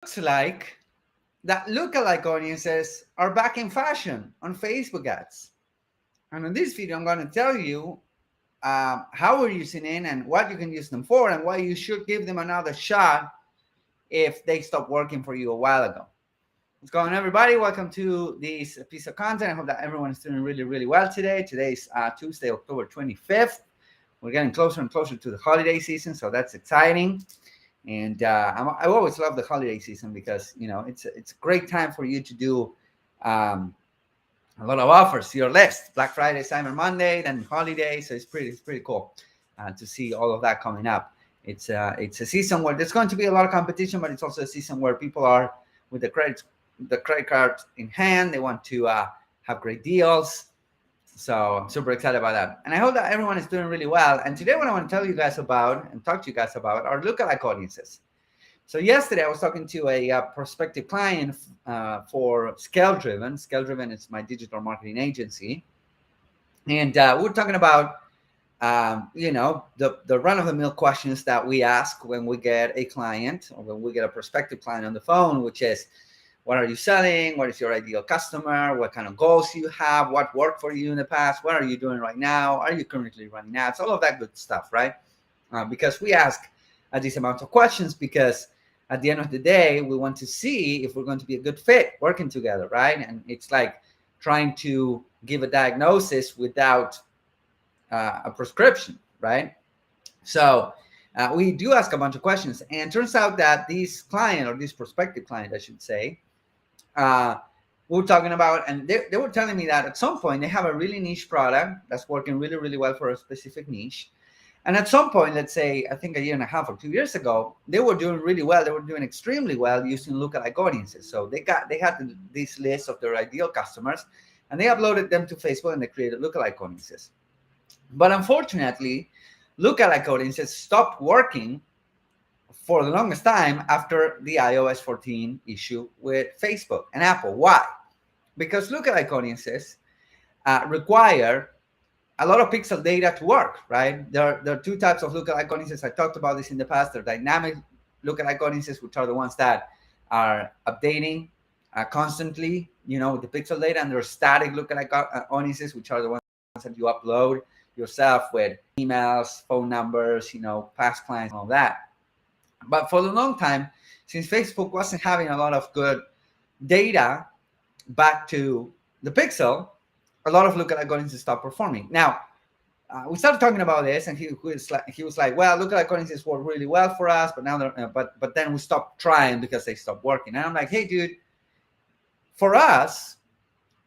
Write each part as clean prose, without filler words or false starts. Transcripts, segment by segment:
Looks like that lookalike audiences are back in fashion on Facebook ads. And in this video, I'm going to tell you how we're using it and what you can use them for and why you should give them another shot if they stopped working for you a while ago. What's going on, everybody? Welcome to this piece of content. I hope that everyone is doing really, really well today. Today's Tuesday, October 25th. We're getting closer and closer to the holiday season, so that's exciting. And I always love the holiday season because it's a great time for you to do a lot of offers to your list. Black Friday, Cyber Monday, then holiday. So it's pretty cool to see all of that coming up. It's a season where there's going to be a lot of competition, but it's also a season where people are with the credit card in hand. They want to have great deals. So I'm super excited about that. And I hope that everyone is doing really well. And today what I want to tell you guys about and talk to you guys about are lookalike audiences. So yesterday I was talking to a prospective client for Scale Driven. Scale Driven is my digital marketing agency. And we were talking about, the run-of-the-mill questions that we ask when we get a client or when we get a prospective client on the phone, which is, what are you selling? What is your ideal customer? What kind of goals you have? What worked for you in the past? What are you doing right now? Are you currently running ads? All of that good stuff, right? Because we ask this amount of questions because at the end of the day, we want to see if we're going to be a good fit working together, right? And it's like trying to give a diagnosis without a prescription, right? So we do ask a bunch of questions, and it turns out that this client, or this prospective client, I should say, we were talking about, and they were telling me that at some point they have a really niche product that's working really, really well for a specific niche. And at some point, let's say, I think a year and a half or 2 years ago, they were doing really well. They were doing extremely well using lookalike audiences. So they had this list of their ideal customers, and they uploaded them to Facebook, and they created lookalike audiences. But unfortunately, lookalike audiences stopped working for the longest time after the iOS 14 issue with Facebook and Apple. Why? Because lookalike audiences require a lot of pixel data to work, right? There are two types of lookalike audiences. I talked about this in the past. They're dynamic lookalike audiences, which are the ones that are updating constantly, with the pixel data, and there are static lookalike audiences, which are the ones that you upload yourself with emails, phone numbers, past clients, and all that. But for a long time, since Facebook wasn't having a lot of good data back to the pixel, a lot of lookalike audiences stopped performing. Now, we started talking about this, and he was like, "Well, lookalike audiences work really well for us, but now but then we stopped trying because they stopped working." And I'm like, "Hey, dude, for us,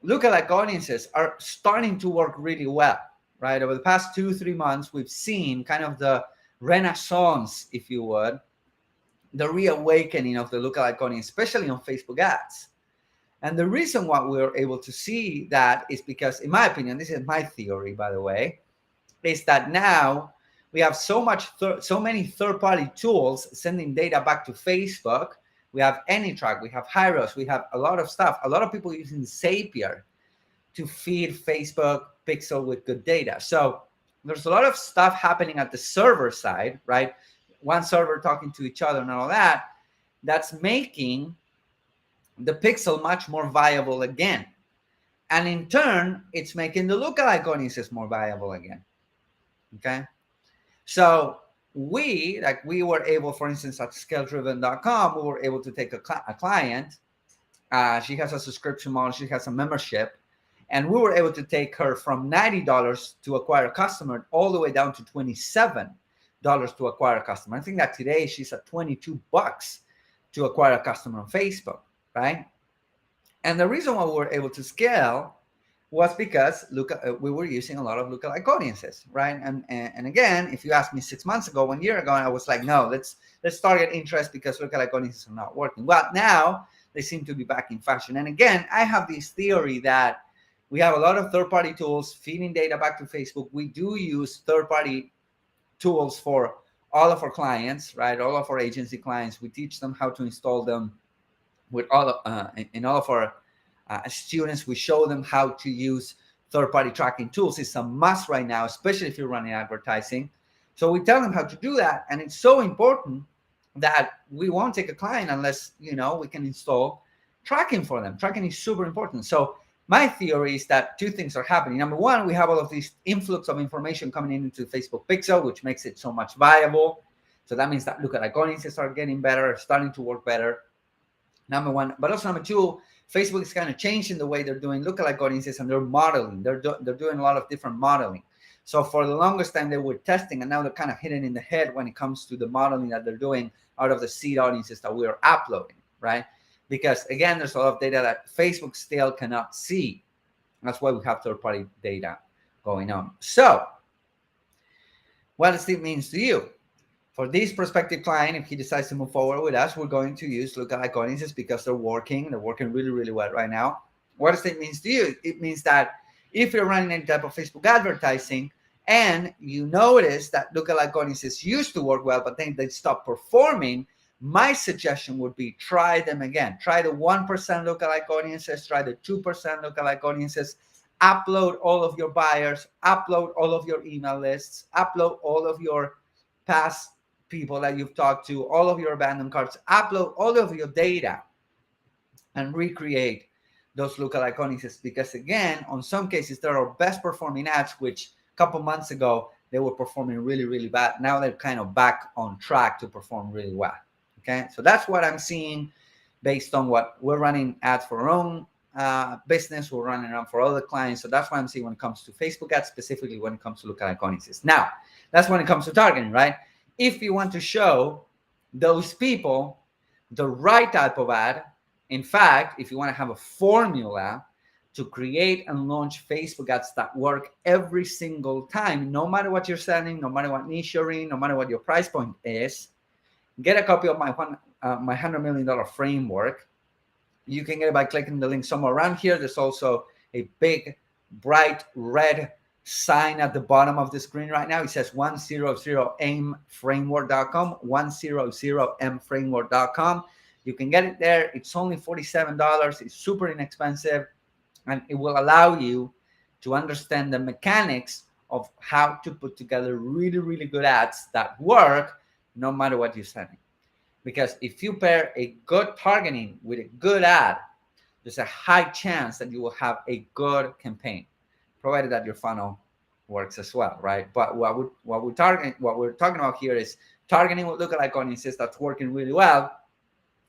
lookalike audiences are starting to work really well, right? Over the past 2-3 months, we've seen kind of the renaissance, if you would, the reawakening of the lookalike audience, especially on Facebook ads." And the reason why we're able to see that is because, in my opinion, this is my theory, by the way, is that now we have so many third-party tools sending data back to Facebook. We have AnyTrack, we have Hyros, we have a lot of stuff. A lot of people using Zapier to feed Facebook pixel with good data. So there's a lot of stuff happening at the server side, right? One server talking to each other and all that, that's making the pixel much more viable again. And in turn, it's making the lookalike audiences more viable again. Okay. So we were able, for instance, at scaleDriven.com, we were able to take a client. She has a subscription model. She has a membership. And we were able to take her from $90 to acquire a customer all the way down to $27 to acquire a customer. I think that today she's at $22 to acquire a customer on Facebook, right? And the reason why we were able to scale was because we were using a lot of lookalike audiences, right? And again, if you asked me 6 months ago, 1 year ago, I was like, no, let's target interest because lookalike audiences are not working. Well, now they seem to be back in fashion. And again, I have this theory that we have a lot of third-party tools feeding data back to Facebook. We do use third-party tools for all of our clients, right? All of our agency clients. We teach them how to install them with all of our students. We show them how to use third-party tracking tools. It's a must right now, especially if you're running advertising. So we tell them how to do that, and it's so important that we won't take a client unless, we can install tracking for them. Tracking is super important. So my theory is that two things are happening. Number one, we have all of this influx of information coming into Facebook Pixel, which makes it so much viable. So that means that lookalike audiences are getting better, starting to work better. Number one, but also number two, Facebook is kind of changing the way they're doing lookalike audiences, and they're modeling. They're doing a lot of different modeling. So for the longest time they were testing, and now they're kind of hitting in the head when it comes to the modeling that they're doing out of the seed audiences that we are uploading, right? Because again, there's a lot of data that Facebook still cannot see. That's why we have third-party data going on. So what does it mean to you? For this prospective client, if he decides to move forward with us, we're going to use lookalike audiences because they're working really, really well right now. What does it mean to you? It means that if you're running any type of Facebook advertising and you notice that lookalike audiences used to work well, but then they stopped performing, my suggestion would be try them again. Try the 1% lookalike audiences, try the 2% lookalike audiences, upload all of your buyers, upload all of your email lists, upload all of your past people that you've talked to, all of your abandoned carts, upload all of your data and recreate those lookalike audiences. Because again, on some cases, there are best performing ads, which a couple months ago, they were performing really, really bad. Now they're kind of back on track to perform really well. Okay, so that's what I'm seeing based on what we're running ads for our own business. We're running around for other clients. So that's what I'm seeing when it comes to Facebook ads, specifically when it comes to lookalike audiences. Now, that's when it comes to targeting, right? If you want to show those people the right type of ad, in fact, if you want to have a formula to create and launch Facebook ads that work every single time, no matter what you're selling, no matter what niche you're in, no matter what your price point is, get a copy of my $100 million framework. You can get it by clicking the link somewhere around here. There's also a big, bright red sign at the bottom of the screen right now. It says 100mframework.com, 100mframework.com. You can get it there. It's only $47. It's super inexpensive, and it will allow you to understand the mechanics of how to put together really, really good ads that work no matter what you're selling. Because if you pair a good targeting with a good ad, there's a high chance that you will have a good campaign, provided that your funnel works as well, right? But what we're talking about here is targeting with lookalike audiences that's working really well,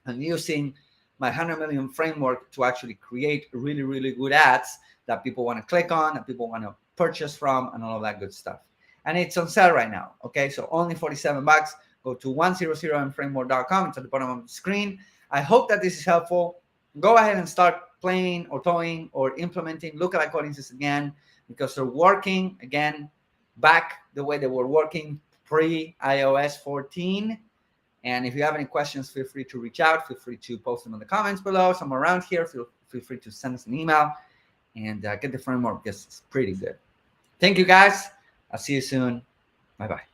and using my 100 million framework to actually create really, really good ads that people want to click on, that people want to purchase from, and all of that good stuff. And it's on sale right now. Okay, so only $47. Go to 100mframework.com. It's at the bottom of the screen. I hope that this is helpful. Go ahead and start playing or toying or implementing lookalike audiences again, because they're working again back the way they were working pre-iOS 14. And if you have any questions, feel free to reach out. Feel free to post them in the comments below, somewhere around here. Feel free to send us an email and get the framework, because it's pretty good. Thank you, guys. I'll see you soon. Bye-bye.